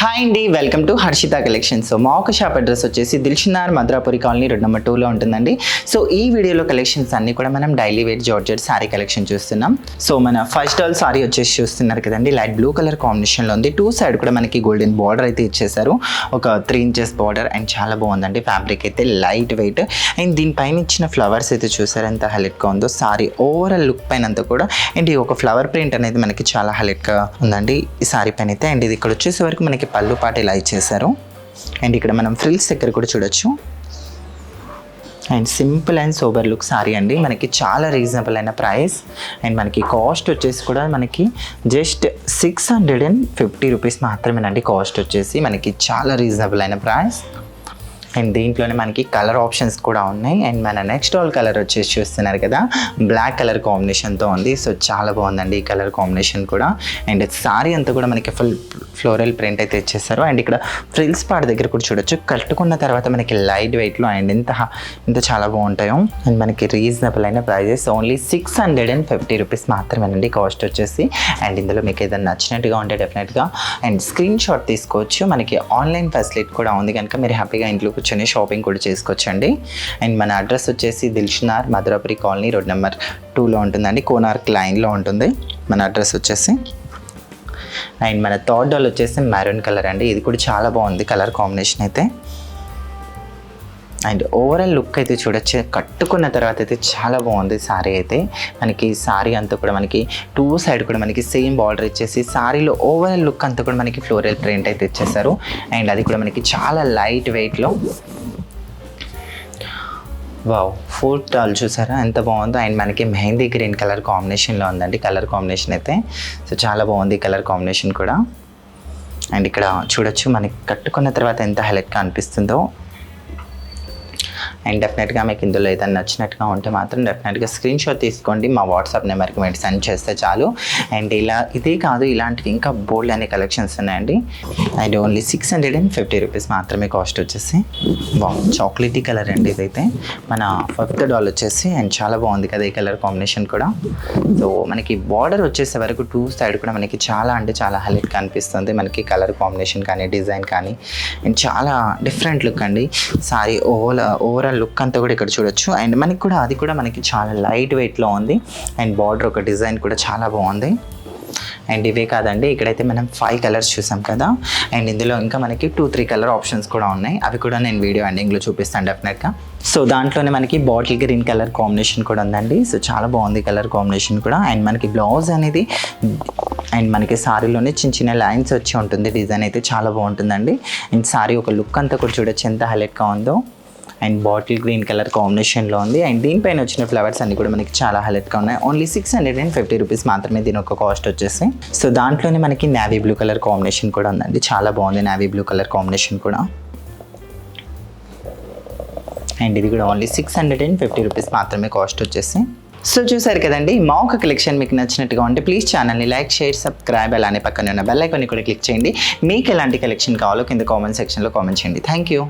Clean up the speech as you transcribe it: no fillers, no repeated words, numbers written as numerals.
Hi అండి, welcome to Harshita collections. So మా ఒక షాప్ అడ్రస్ వచ్చేసి Dilsukhnagar Madhurapuri colony road number 2లో ఉంటుందండి. సో ఈ వీడియోలో కలెక్షన్స్ అన్ని కూడా మనం daily wear georgette sari collection చూస్తున్నాం. సో మన ఫస్ట్ ఆల్ సారీ వచ్చేసి చూస్తున్నారు కదండి, లైట్ బ్లూ కలర్ కాంబినేషన్లో ఉంది. టూ సైడ్ కూడా మనకి గోల్డెన్ బార్డర్ అయితే ఇచ్చేసారు, ఒక 3 inches బార్డర్. అండ్ చాలా బాగుందండి, ఫ్యాబ్రిక్ అయితే లైట్ వెయిట్. అండ్ దీనిపైన ఇచ్చిన ఫ్లవర్స్ అయితే చూసారు ఎంత హైలైట్గా ఉందో. సారీ ఓవరాల్ లుక్ పైన అంతా కూడా అండ్ ఈ ఒక ఫ్లవర్ ప్రింట్ అనేది మనకి చాలా హైలైట్గా ఉందండి ఈ సారీ పైన అయితే. అండ్ ఇది ఇక్కడ వచ్చేసే వరకు మనకి పళ్ళు పాట ఇలా ఇచ్చేసారు. అండ్ ఇక్కడ మనం ఫ్రిల్స్ దగ్గర కూడా చూడొచ్చు. And simple and sober look sorry అండి, మనకి చాలా రీజనబుల్ అయిన ప్రైస్. అండ్ మనకి కాస్ట్ వచ్చేసి కూడా మనకి జస్ట్ 650 రూపీస్ మాత్రమేనండి. కాస్ట్ వచ్చేసి మనకి చాలా రీజనబుల్ అయిన ప్రైస్. అండ్ దీంట్లోనే మనకి కలర్ ఆప్షన్స్ కూడా ఉన్నాయి. అండ్ మన నెక్స్ట్ ఆల్ కలర్ వచ్చేసి చూస్తున్నారు కదా, బ్లాక్ కలర్ కాంబినేషన్తో ఉంది. సో చాలా బాగుందండి ఈ కలర్ కాంబినేషన్ కూడా. అండ్ సారీ అంతా కూడా మనకి ఫుల్ ఫ్లోరల్ ప్రింట్ అయితే ఇచ్చేస్తారు. అండ్ ఇక్కడ ఫ్రిల్స్ పార్ట్ దగ్గర కూడా చూడొచ్చు, కట్టుకున్న తర్వాత మనకి లైట్ వెయిట్లో అండ్ ఎంత చాలా బాగుంటాయో. అండ్ మనకి రీజనబుల్ అయిన ప్రైజెస్ ఓన్లీ 650 రూపీస్ మాత్రమేనండి కాస్ట్ వచ్చేసి. అండ్ ఇందులో మీకు ఏదైనా నచ్చినట్టుగా ఉంటే డెఫినెట్గా అండ్ స్క్రీన్ షాట్ తీసుకోవచ్చు. మనకి ఆన్లైన్ ఫెసిలిటీ కూడా ఉంది కనుక మీరు హ్యాపీగా ఇంట్లో కూర్చొని షాపింగ్ కూడా చేసుకోవచ్చండి. అండ్ మన అడ్రస్ వచ్చేసి Dilsukhnagar Madhurapuri colony road number 2లో ఉంటుందండి, కోనార్క్ లైన్లో ఉంటుంది మన అడ్రస్ వచ్చేసి. అండ్ మన థర్డ్ డాల్ వచ్చేసి మెరూన్ కలర్ అండి, ఇది కూడా చాలా బాగుంది కలర్ కాంబినేషన్ అయితే. అండ్ ఓవరాల్ లుక్ అయితే చూడొచ్చు, కట్టుకున్న తర్వాత అయితే చాలా బాగుంది సారీ అయితే. మనకి సారీ అంతా కూడా మనకి టూ సైడ్ కూడా మనకి సేమ్ బార్డర్ ఇచ్చేసి సారీలో ఓవరాల్ లుక్ అంతా కూడా మనకి ఫ్లోరల్ ప్రింట్ అయితే ఇచ్చేసారు. అండ్ అది కూడా మనకి చాలా లైట్ వెయిట్లో. వావ్, 4th డాల్ చూసారా ఎంత బాగుందో. అండ్ మనకి మెహందీ గ్రీన్ కలర్ కాంబినేషన్లో ఉందండి కలర్ కాంబినేషన్ అయితే. సో చాలా బాగుంది కలర్ కాంబినేషన్ కూడా. అండ్ ఇక్కడ చూడొచ్చు మనకి కట్టుకున్న తర్వాత ఎంత హైలైట్గా అనిపిస్తుందో. అండ్ డెఫినెట్గా మీకు ఇందులో ఏదైనా నచ్చినట్టుగా ఉంటే మాత్రం డెఫినెట్గా స్క్రీన్ షాట్ తీసుకోండి, మా వాట్సాప్ నెంబర్కి మీరు సెండ్ చేస్తే చాలు. అండ్ ఇదే కాదు, ఇలాంటివి ఇంకా బోల్డ్ అనే కలెక్షన్స్ ఉన్నాయండి. అండ్ ఓన్లీ 650 రూపీస్ మాత్రమే కాస్ట్ వచ్చేసి. చాక్లెటీ కలర్ అండి ఇదైతే. మన 5th డాల్ వచ్చేసి అండ్ చాలా బాగుంది కదా ఈ కలర్ కాంబినేషన్ కూడా. సో మనకి బార్డర్ వచ్చేసే వరకు టూ సైడ్ కూడా మనకి చాలా హైలైట్గా అనిపిస్తుంది మనకి కలర్ కాంబినేషన్ కానీ డిజైన్ కానీ. అండ్ చాలా డిఫరెంట్ లుక్ అండి సారీ ఓవరాల్ లుక్ అంతా కూడా ఇక్కడ చూడొచ్చు. అండ్ మనకి కూడా అది కూడా మనకి చాలా లైట్ వెయిట్లో ఉంది. అండ్ బార్డర్ ఒక డిజైన్ కూడా చాలా బాగుంది. అండ్ ఇవే కాదండి, ఇక్కడైతే మనం 5 కలర్స్ చూసాం కదా. అండ్ ఇందులో ఇంకా మనకి 2-3 కలర్ ఆప్షన్స్ కూడా ఉన్నాయి, అవి కూడా నేను వీడియో ఎండింగ్లో చూపిస్తాను డెఫినెట్గా. సో దాంట్లోనే మనకి బాటిల్ గ్రీన్ కలర్ కాంబినేషన్ కూడా ఉందండి. సో చాలా బాగుంది కలర్ కాంబినేషన్ కూడా. అండ్ మనకి బ్లౌజ్ అనేది అండ్ మనకి సారీలోనే చిన్న లైన్స్ వచ్చి ఉంటుంది, డిజైన్ అయితే చాలా బాగుంటుందండి. అండ్ సారీ ఒక లుక్ అంతా కూడా చూడొచ్చు ఎంత హైలైట్గా ఉందో. అండ్ బాటిల్ గ్రీన్ కలర్ కాంబినేషన్లో ఉంది. అండ్ దీనిపైన వచ్చిన ఫ్లవర్స్ అన్ని కూడా మనకి చాలా హైలైట్గా ఉన్నాయి. ఓన్లీ 650 రూపీస్ మాత్రమే దీని ఒక కాస్ట్ వచ్చేసి. సో దాంట్లోనే మనకి నేవీ బ్లూ కలర్ కాంబినేషన్ కూడా ఉందండి, చాలా బాగుంది నేవీ బ్లూ కలర్ కాంబినేషన్ కూడా. అండ్ ఇది కూడా ఓన్లీ 650 రూపీస్ మాత్రమే కాస్ట్ వచ్చేసి. సో చూసారు కదండి, మా ఒక కలెక్షన్ మీకు నచ్చినట్టుగా ఉంటే ప్లీజ్ ఛానల్ని లైక్, షేర్, సబ్స్క్రైబ్, అలానే పక్కన ఉన్న బెల్ ఐకాన్ని కూడా క్లిక్ చేయండి. మీకు ఎలాంటి కలెక్షన్ కావాలో కింద కామెంట్ సెక్షన్లో కామెంట్ చేయండి. Thank you.